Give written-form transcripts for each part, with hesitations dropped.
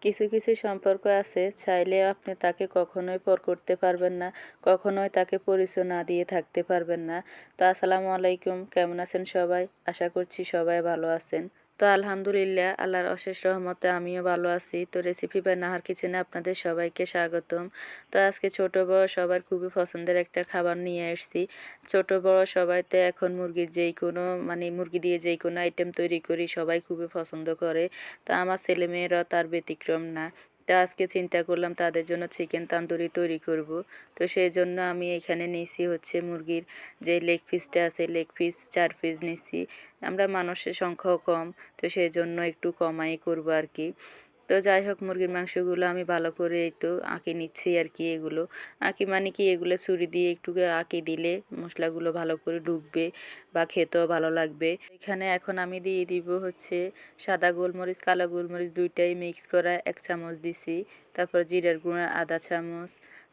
কিছু কিছু সম্পর্ক আছে চাইলে আপনি তাকে কখনোই পর করতে পারবেন না, কখনোই তাকে পরিচয় না দিয়ে থাকতে পারবেন না। তো আসসালামু আলাইকুম, কেমন আছেন সবাই? আশা করছি সবাই ভালো আছেন। তো আলহামদুলিল্লাহ, আল্লাহর অশেষ রহমতে আমিও ভালো আছি। তো রেসিপি বাই নাহার কিচেনে আপনাদের সবাইকে স্বাগতম। তো আজকে ছোট বড় সবার খুবই পছন্দের একটা খাবার নিয়ে এসেছি। ছোট বড় সবাই তো এখন মুরগির যেই কোনো মুরগি দিয়ে যেই কোনো আইটেম তৈরি করি সবাই খুবই পছন্দ করে। তা আমার ছেলেমেয়েরাও তার ব্যতিক্রম না। তা আজকে চিন্তা করলাম তাদের জন্য চিকেন তান্দুরি তৈরি করব। তো সেই জন্য আমি এখানে নিয়েছি হচ্ছে মুরগির যে লেগ পিসটা আছে, লেগ পিস 4 পিস নিয়েছি। আমরা মানুষের সংখ্যাও কম, তো সেই জন্য একটু কমাই করব আর কি। তো যাই হোক, মুরগির মাংসগুলো আমি ভালো করে একটু আঁকে নিচ্ছি আর কি। এগুলো আঁকি কি এগুলো ছুরি দিয়ে একটু আঁকি দিলে মশলাগুলো ভালো করে ঢুকবে বা খেতেও ভালো লাগবে। এখানে এখন আমি দিয়ে দিব হচ্ছে সাদা গোলমরিচ, কালো গোলমরিচ দুইটাই মিক্স করা 1 চামচ দিছি। তারপর জিরার গুঁড়া আধা চামচ,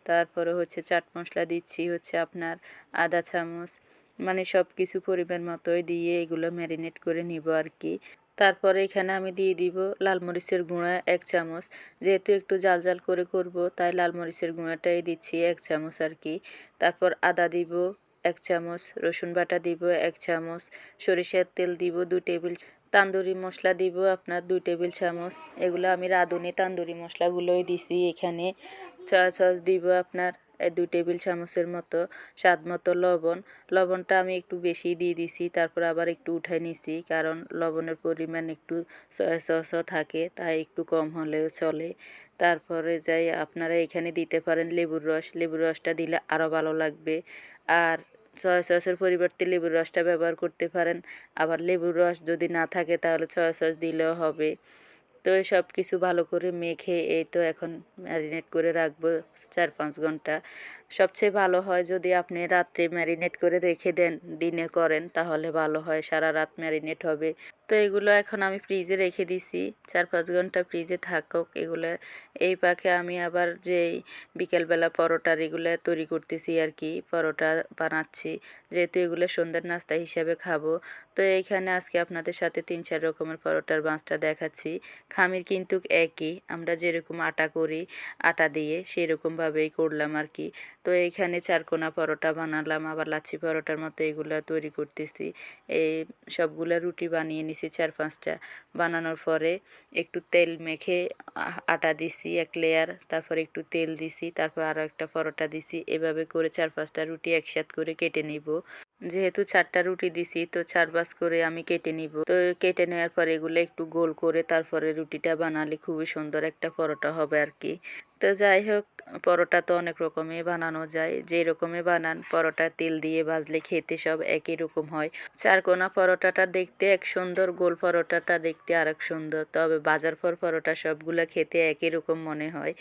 তারপরে হচ্ছে চাট মশলা দিচ্ছি হচ্ছে আপনার আধা চামচ। সব কিছু পরিমাণ মতোই দিয়ে এগুলো ম্যারিনেট করে নিব আর কি। তারপরে এখানে আমি দিয়ে দিব লাল মরিচের গুঁড়া 1 চামচ। যেহেতু একটু জাল জাল করে করব তাই লাল মরিচের গুঁড়াটাই দিচ্ছি 1 চামচ আর কি। তারপর আদা দিব 1 চামচ, রসুন বাটা দিব 1 চামচ, সরিষার তেল দিব 2 টেবিল, তান্দুরি মশলা দিব আপনার 2 টেবিল চামচ। এগুলো আমি রাঁধুনি তান্দুরি মশলাগুলোই দিছি এখানে। সয়া সস দিব আপনার 2 টেবিল চামচের মতো। স্বাদ মতো লবণ, লবণটা আমি একটু বেশি দিয়ে দিছি, তারপর আবার একটু উঠাই নিছি কারণ লবণের পরিমাণ একটু সয়া সসও থাকে, তাই একটু কম হলেও চলে। তারপরে যাই আপনারা এখানে দিতে পারেন লেবুর রস, লেবুর রসটা দিলে আরও ভালো লাগবে। আর সয়া সসের পরিবর্তে লেবুর রসটা ব্যবহার করতে পারেন। আবার লেবুর রস যদি না থাকে তাহলে সয়া সস দিলেও হবে। তো সব কিছু ভালো করে মেখে এই তো এখন ম্যারিনেট করে রাখবো 4-5 ঘন্টা। সবচেয়ে ভালো হয় যদি আপনি রাত্রে ম্যারিনেট করে রেখে দেন, দিনে করেন তাহলে ভালো হয়, সারা রাত ম্যারিনেট হবে। তো এগুলো এখন আমি ফ্রিজে রেখে দিছি 4-5 ঘন্টা ফ্রিজে থাকুক এগুলো। এই পাকে আমি আবার যেই বিকেলবেলা পরোটার এগুলো তৈরি করতেছি আর কি, পরোটা বানাচ্ছি যেহেতু এগুলো সন্ধ্যার নাস্তা হিসাবে খাবো। তো এইখানে আজকে আপনাদের সাথে 3-4 রকমের পরোটার বাঁচটা দেখাচ্ছি। খামির কিন্তু একই, আমরা যেরকম আটা করি আটা দিয়ে সেরকমভাবেই করলাম আর কি। তো এইখানে চারকোনা পরোটা বানালাম, আবার লাচ্ছি পরোটার মতো এগুলো তৈরি করতেছি। এই সবগুলো রুটি বানিয়ে নিছি 4-5টা। বানানোর পরে একটু তেল মেখে আটা দিছি 1 লেয়ার, তারপর একটু তেল দিছি, তারপর আরও একটা পরোটা দিছি। এভাবে করে 4-5টা রুটি একসাথে করে কেটে নিব। যেহেতু 4টা রুটি দিছি তো 4 ভাঁজ করে আমি কেটে নিব। তো কেটে নেওয়ার পরে এগুলো একটু গোল করে তারপরে রুটিটা বানালে খুবই সুন্দর একটা পরোটা হবে আর কি। তো যাই হোক, পরোটা তো অনেক রকমই বানানো যায়, যে রকমে বানান পরোটা তেল দিয়ে ভাজলে খেতে সব একই রকম হয়। চারকোনা পরোটাটা দেখতে এক সুন্দর, গোল পরোটাটা দেখতে আরেক সুন্দর, তবে বাজার পর পরোটা সবগুলো খেতে একই রকম মনে হয়।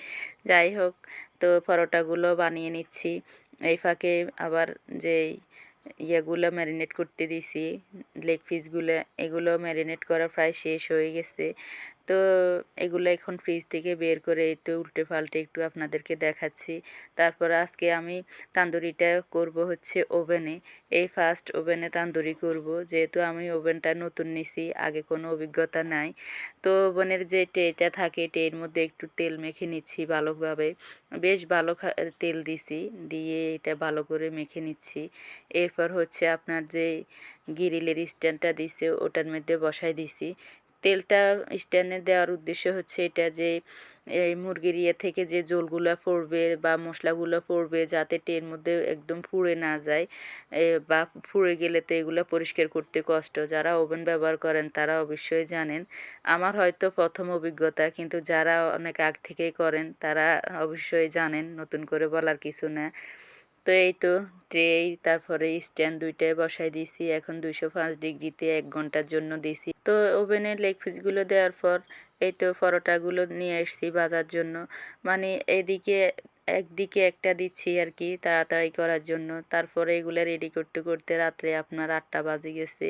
যাই হোক, তো পরোটাগুলো বানিয়ে নিচ্ছি। এই ফাঁকে আবার যেই ইয়েগুলো ম্যারিনেট করতে দিছি, লেগ পিসগুলো, এগুলো ম্যারিনেট করা প্রায় শেষ হয়ে গেছে। তো এগুলো এখন ফ্রিজ থেকে বের করে একটু উল্টে পাল্টে একটু আপনাদেরকে দেখাচ্ছি। তারপর আজকে আমি তান্দুরিটা করব হচ্ছে ওভেনে। এই ফার্স্ট ওভেনে তান্দুরি করব, যেহেতু আমি ওভেনটা নতুন নিছি, আগে কোনো অভিজ্ঞতা নাই। তো ওভেনের যে ট্রেটা থাকে ট্রের মধ্যে একটু তেল মেখে নিচ্ছি ভালোভাবে। বেশ ভালো তেল দিছি, দিয়ে এটা ভালো করে মেখে নিচ্ছি। এরপর হচ্ছে আপনার যে গ্রিলের স্ট্যান্ডটা দিছে ওটার মধ্যে বসাই দিছি। তেলটা স্ট্যান্ডে দেওয়ার উদ্দেশ্য হচ্ছে এটা যে এই মুরগির ইয়ে থেকে যে জলগুলো পড়বে বা মশলাগুলো পড়বে যাতে টের মধ্যে একদম পুড়ে না যায়। বা পুড়ে গেলে তো এগুলো পরিষ্কার করতে কষ্ট, যারা ওভেন ব্যবহার করেন তারা অবশ্যই জানেন। আমার হয়তো প্রথম অভিজ্ঞতা, কিন্তু যারা অনেক আগ থেকেই করেন তারা অবশ্যই জানেন, নতুন করে বলার কিছু না। তো এই তো ট্রেই তারপরে স্ট্যান্ড দুইটায় বসাই দিছি, এখন 205 ডিগ্রিতে 1 ঘন্টার জন্য দিছি। তো ওভেনে লেগ পিসগুলো দেওয়ার পর এই তো পরোটাগুলো নিয়ে এসেছি ভাজার জন্য। এদিকে একদিকে একটা দিচ্ছি আর কি তাড়াতাড়ি করার জন্য। তারপরে এগুলো রেডি করতে করতে রাত্রে আপনার 8টা বাজে গেছে।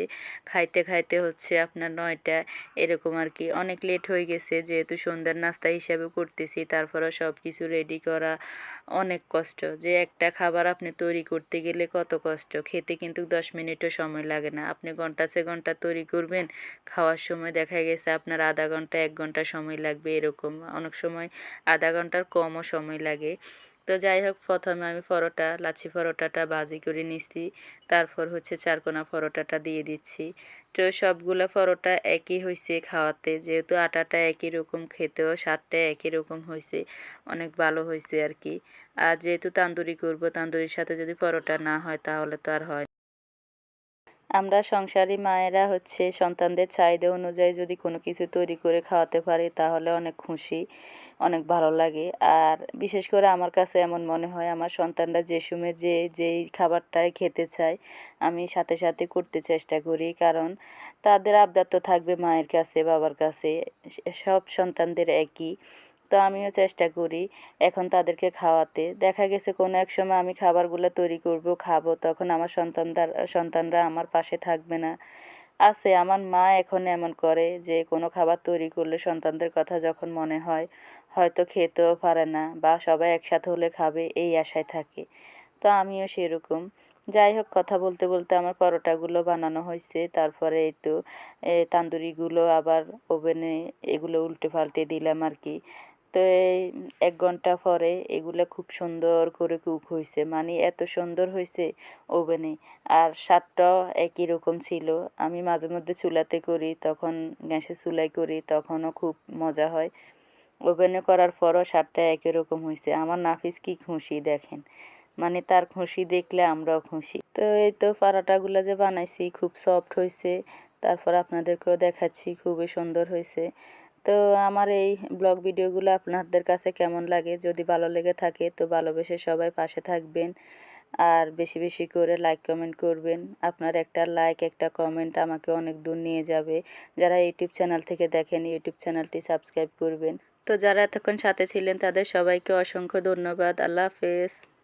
খাইতে খাইতে হচ্ছে আপনার 9টা এরকম আর কি। অনেক লেট হয়ে গেছে যেহেতু সন্ধ্যার নাস্তা হিসাবে করতেছি। তারপরেও সব কিছু রেডি করা অনেক কষ্ট। যে একটা খাবার আপনি তৈরি করতে গেলে কত কষ্ট। খেতে কিন্তু 10 মিনিটও সময় লাগে না। আপনি ঘন্টাছে ঘন্টা তৈরি করবেন, খাওয়ার সময় দেখা গেছে আপনার আধা ঘন্টা 1 ঘন্টা সময় লাগবে এরকম। অনেক সময় আধা ঘন্টার কমও সময় লাগে। তো যাই হোক প্রথমে আমি পরোটা লাচ্ছি পরোটাটা ভাজি করে নিচ্ছি। তারপর হচ্ছে চারকোনা পরোটাটা দিয়ে দিচ্ছি। তো সবগুলো পরোটা একই হয়েছে খাওয়াতে, যেহেতু আটাটা একই রকম খেতেও স্বাদটা একই রকম হয়েছে, অনেক ভালো হয়েছে আর কি। আর যেহেতু তান্দুরি করব, তান্দুরির সাথে যদি পরোটা না হয় তাহলে তো আর হয় না। আমরা সংসারী মায়েরা হচ্ছে সন্তানদের চাহিদা অনুযায়ী যদি কোনো কিছু তৈরি করে খাওয়াতে পারি তাহলে অনেক খুশি, অনেক ভালো লাগে। আর বিশেষ করে আমার কাছে এমন মনে হয় আমার সন্তানরা যে সময় যেই খাবারটাই খেতে চায় আমি সাথে সাথে করতে চেষ্টা করি, কারণ তাদের আবদার তো থাকবে মায়ের কাছে বাবার কাছে, সব সন্তানদের একই। তো আমিও চেষ্টা করি এখন তাদেরকে খাওয়াতে। দেখা গেছে কোনো এক সময় আমি খাবারগুলো তৈরি করব খাবো, তখন আমার সন্তানরা আমার পাশে থাকবে না। আছে আমার মা এখন এমন করে যে কোনো খাবার তৈরি করলে সন্তানদের কথা যখন মনে হয় হয়তো খেতেও পারে না বা সবাই একসাথে হলে খাবে এই আশায় থাকে। তো আমিও সেরকম। যাই হোক কথা বলতে বলতে আমার পরোটাগুলো বানানো হয়েছে, তারপরে এই তো তান্দুরিগুলো আবার ওভেনে এগুলো উল্টে পাল্টে দিলাম আর কি। তো এই 1 ঘন্টা পরে এগুলো খুব সুন্দর করে কুক হয়েছে, মানে এত সুন্দর হয়েছে ওভেনে। আর স্বাদটাও একই রকম ছিল। আমি মাঝে মধ্যে চুলাতে করি, তখন গ্যাসের চুলায় করি, তখনও খুব মজা হয়। ওভেনে করার পরও স্বাদটা একই রকম হয়েছে। আমার নাফিস কি খুশি দেখেন, মানে তার খুশি দেখলে আমরাও খুশি। তো এই তো পরোটাগুলো যে বানাইছি খুব সফট হয়েছে, তারপর আপনাদেরকেও দেখাচ্ছি খুবই সুন্দর হয়েছে। তো আমার এই ব্লগ ভিডিওগুলো আপনাদের কাছে কেমন লাগে, যদি ভালো লেগে থাকে তো ভালোবেসে সবাই পাশে থাকবেন আর বেশি বেশি করে লাইক কমেন্ট করবেন। আপনার একটা লাইক একটা কমেন্ট আমাকে অনেক দূর নিয়ে যাবে। যারা ইউটিউব চ্যানেল থেকে দেখেন ইউটিউব চ্যানেলটি সাবস্ক্রাইব করবেন। তো যারা এতক্ষণ সাথে ছিলেন তাদের সবাইকে অসংখ্য ধন্যবাদ। আল্লাহ হাফেজ।